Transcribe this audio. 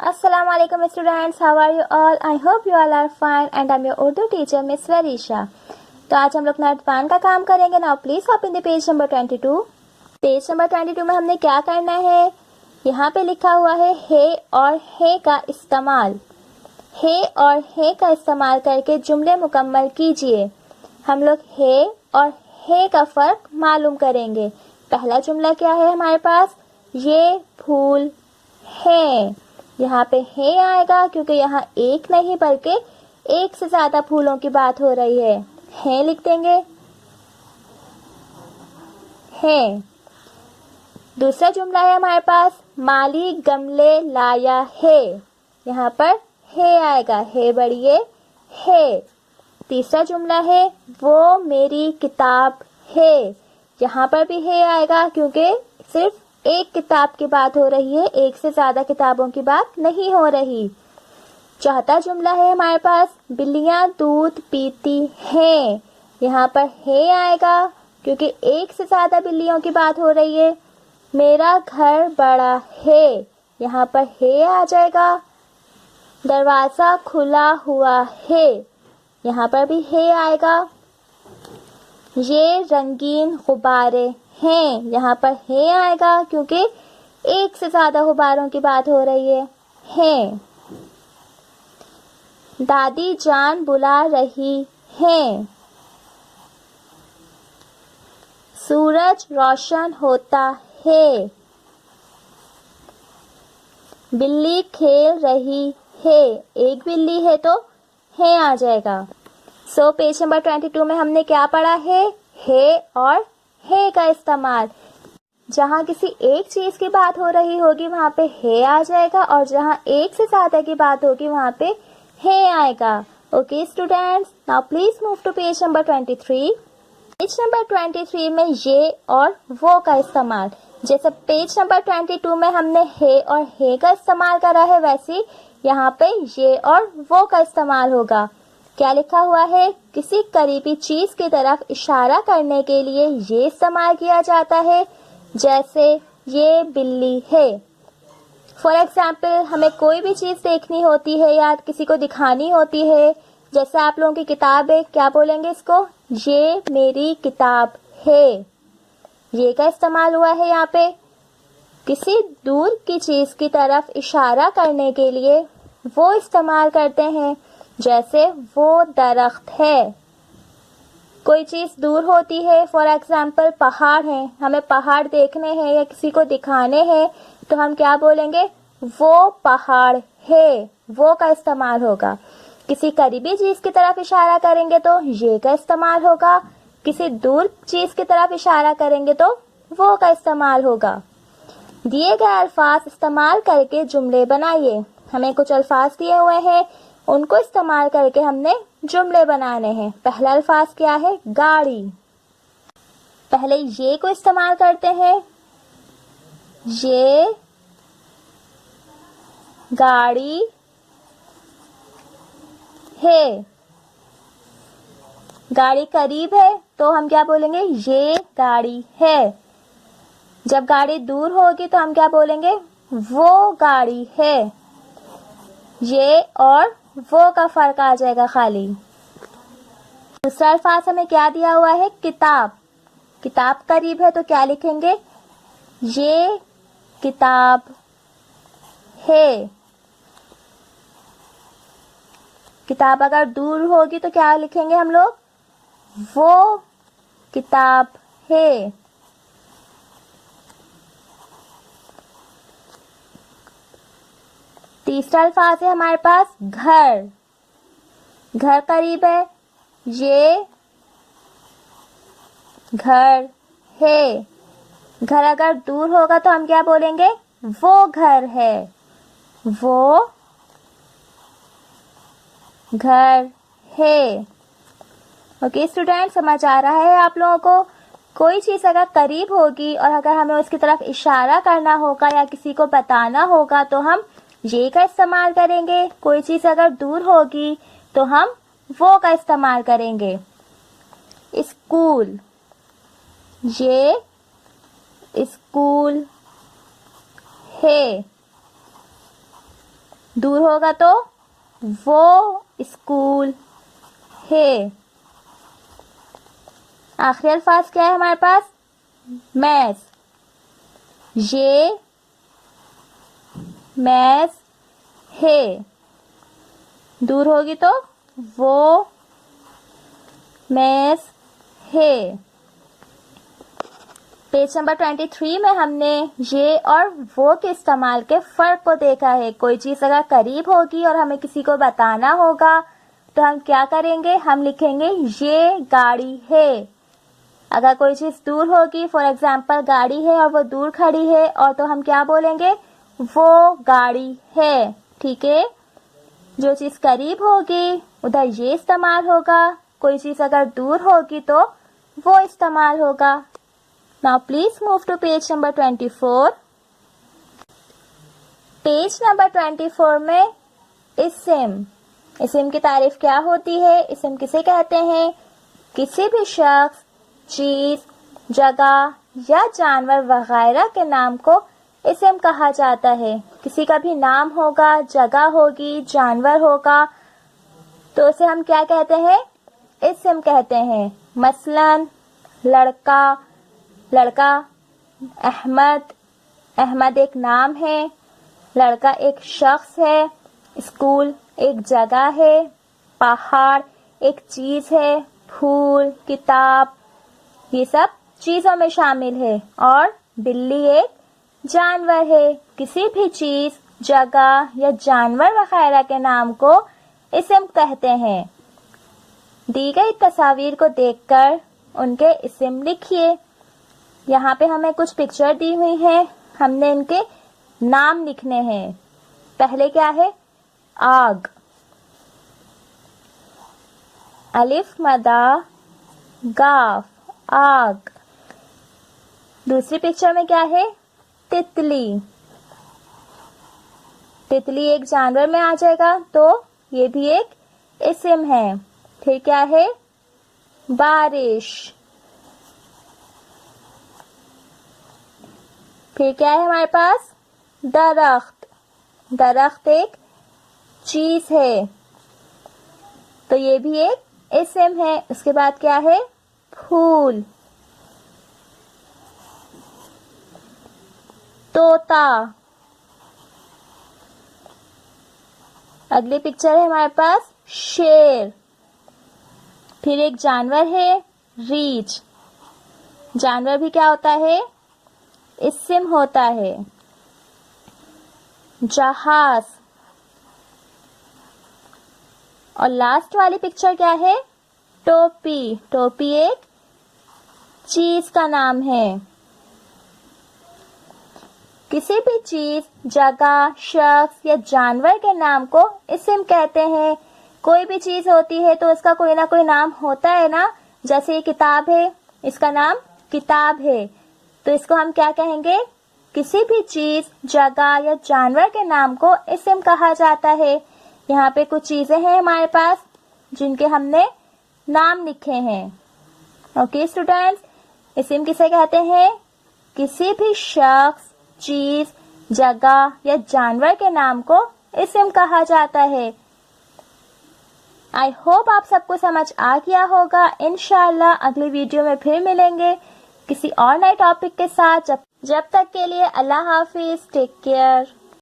Assalamu alaikum students, how are you all? I hope you all are fine and I'm your Urdu teacher Miss Varisha. तो आज हम लोग नटवान का काम करेंगे. Now please open the page number 22. Page number 22 में हमने क्या करना है, यहाँ पे लिखा हुआ है हे और हे का इस्तेमाल. हे और हे का इस्तेमाल करके जुमले मुकम्मल कीजिए. हम लोग हे और हे का फर्क मालूम करेंगे. पहला जुमला क्या है हमारे पास, ये फूल है. यहाँ पे हे आएगा क्योंकि यहाँ एक नहीं बल्कि एक से ज्यादा फूलों की बात हो रही है. हे लिख देंगे है. दूसरा जुमला है हमारे पास, माली गमले लाया है. यहाँ पर हे आएगा, हे बढ़िए है. तीसरा जुमला है, वो मेरी किताब है. यहाँ पर भी है आएगा क्योंकि सिर्फ एक किताब की बात हो रही है, एक से ज्यादा किताबों की बात नहीं हो रही. चौथा जुमला है हमारे पास, बिल्लियां दूध पीती हैं. यहाँ पर है आएगा क्योंकि एक से ज्यादा बिल्लियों की बात हो रही है. मेरा घर बड़ा है. यहाँ पर है आ जाएगा. दरवाजा खुला हुआ है. यहाँ पर भी है आएगा. ये रंगीन गुब्बारे हैं. यहाँ पर है आएगा क्योंकि एक से ज्यादा गुब्बारों की बात हो रही है. दादी जान बुला रही है. सूरज रोशन होता है. बिल्ली खेल रही है. एक बिल्ली है तो है आ जाएगा. सो पेज नंबर 22 में हमने क्या पढ़ा है और है का इस्तेमाल. जहाँ किसी एक चीज की बात हो रही होगी वहाँ पे है आ जाएगा और जहाँ एक से ज्यादा की बात होगी वहाँ पे है आएगा. Okay students, now please move to page number 23. Page number 23 में ये और वो का इस्तेमाल. जैसे पेज नंबर 22 में हमने है और है का इस्तेमाल करा है, वैसे यहाँ पे ये और वो का इस्तेमाल होगा. क्या लिखा हुआ है, किसी करीबी चीज की तरफ इशारा करने के लिए ये इस्तेमाल किया जाता है. जैसे ये बिल्ली है. फॉर एग्जाम्पल हमें कोई भी चीज देखनी होती है या किसी को दिखानी होती है. जैसे आप लोगों की किताब है, क्या बोलेंगे इसको, ये मेरी किताब है. ये का इस्तेमाल हुआ है यहाँ पे. किसी दूर की चीज की तरफ इशारा करने के लिए वो इस्तेमाल करते हैं. जैसे वो दरख्त है. कोई चीज दूर होती है, फॉर एग्जाम्पल पहाड़ है, हमें पहाड़ देखने हैं या किसी को दिखाने हैं तो हम क्या बोलेंगे, वो पहाड़ है. वो का इस्तेमाल होगा. किसी करीबी चीज की तरफ इशारा करेंगे तो ये का इस्तेमाल होगा. किसी दूर चीज की तरफ इशारा करेंगे तो वो का इस्तेमाल होगा. दिए गए अल्फाज इस्तेमाल करके जुमले बनाइए. हमें कुछ अल्फाज दिए हुए हैं, उनको इस्तेमाल करके हमने जुमले बनाने हैं. पहला अल्फाज क्या है, गाड़ी. पहले ये को इस्तेमाल करते हैं. ये गाड़ी है. गाड़ी करीब है तो हम क्या बोलेंगे, ये गाड़ी है. जब गाड़ी दूर होगी तो हम क्या बोलेंगे, वो गाड़ी है. ये और वो का फर्क आ जाएगा खाली. दूसरा अल्फाज हमें क्या दिया हुआ है, किताब. किताब करीब है तो क्या लिखेंगे, ये किताब है. किताब अगर दूर होगी तो क्या लिखेंगे हम लोग, वो किताब है. तीसरा अल्फाज है हमारे पास घर. घर करीब है, ये घर है. घर अगर दूर होगा तो हम क्या बोलेंगे, वो घर है. वो घर है. ओके स्टूडेंट, समझ आ रहा है आप लोगों को. कोई चीज अगर करीब होगी और अगर हमें उसकी तरफ इशारा करना होगा या किसी को बताना होगा तो हम ये का इस्तेमाल करेंगे. कोई चीज अगर दूर होगी तो हम वो का इस्तेमाल करेंगे. स्कूल, ये स्कूल है. دور ہوگا تو وہ اسکول ہے. آخری الفاظ کیا ہے ہمارے پاس؟ میز. یہ میز ہے. دور ہوگی تو وہ میز ہے. پیج نمبر 23 میں ہم نے یہ اور وہ کے استعمال کے فرق کو دیکھا ہے. کوئی چیز اگر قریب ہوگی اور ہمیں کسی کو بتانا ہوگا تو ہم کیا کریں گے؟ ہم لکھیں گے یہ گاڑی ہے. اگر کوئی چیز دور ہوگی، فار ایگزامپل گاڑی ہے اور وہ دور کھڑی ہے، اور تو ہم کیا بولیں گے؟ وہ گاڑی ہے. ٹھیک ہے. جو چیز قریب ہوگی ادھر یہ استعمال ہوگا، کوئی چیز اگر دور ہوگی تو وہ استعمال ہوگا. Now please move to page number 24. Page number 24 میں اسم کی تعریف کیا ہوتی ہے؟ اسم کسے کہتے ہیں؟ کسی بھی شخص، چیز، جگہ یا جانور وغیرہ کے نام کو اسم کہا جاتا ہے. کسی کا بھی نام ہوگا، جگہ ہوگی، جانور ہوگا تو اسے ہم کیا کہتے ہیں؟ اسم کہتے ہیں. مثلا لڑکا احمد ایک نام ہے، لڑکا ایک شخص ہے، اسکول ایک جگہ ہے، پہاڑ ایک چیز ہے، پھول، کتاب یہ سب چیزوں میں شامل ہے، اور بلی ایک جانور ہے. کسی بھی چیز، جگہ یا جانور وغیرہ کے نام کو اسم کہتے ہیں. دی گئی تصاویر کو دیکھ کر ان کے اسم لکھیے. یہاں پہ ہمیں کچھ پکچر دی ہوئی ہیں، ہم نے ان کے نام لکھنے ہیں. پہلے کیا ہے؟ آگ، الف مدہ گاف، آگ. دوسری پکچر میں کیا ہے؟ تتلی. تتلی ایک جانور میں آ جائے گا تو یہ بھی ایک اسم ہے. پھر کیا ہے؟ بارش. پھر کیا ہے ہمارے پاس؟ درخت ایک چیز ہے تو یہ بھی ایک اسم ہے. اس کے بعد کیا ہے؟ پھول، طوطا. اگلی پکچر ہے ہمارے پاس شیر. پھر ایک جانور ہے ریچھ. جانور بھی کیا ہوتا ہے؟ اسم ہوتا ہے. جہاز. اور لاسٹ والی پکچر کیا ہے؟ ٹوپی. ٹوپی ایک چیز کا نام ہے. کسی بھی چیز، جگہ، شخص یا جانور کے نام کو اسم کہتے ہیں. کوئی بھی چیز ہوتی ہے تو اس کا کوئی نہ کوئی نام ہوتا ہے نا. جیسے یہ کتاب ہے، اس کا نام کتاب ہے تو اس کو ہم کیا کہیں گے؟ کسی بھی چیز، جگہ یا جانور کے نام کو اسم کہا جاتا ہے. یہاں پہ کچھ چیزیں ہیں ہمارے پاس جن کے ہم نے نام لکھے ہیں. اوکے اسٹوڈینٹس، اسم کسے کہتے ہیں؟ کسی بھی شخص، چیز، جگہ یا جانور کے نام کو اسم کہا جاتا ہے. آئی ہوپ آپ سب کو سمجھ آ گیا ہوگا. انشاءاللہ اگلی ویڈیو میں پھر ملیں گے کسی اور نئے ٹاپک کے ساتھ. جب تک کے لیے اللہ حافظ. Take care.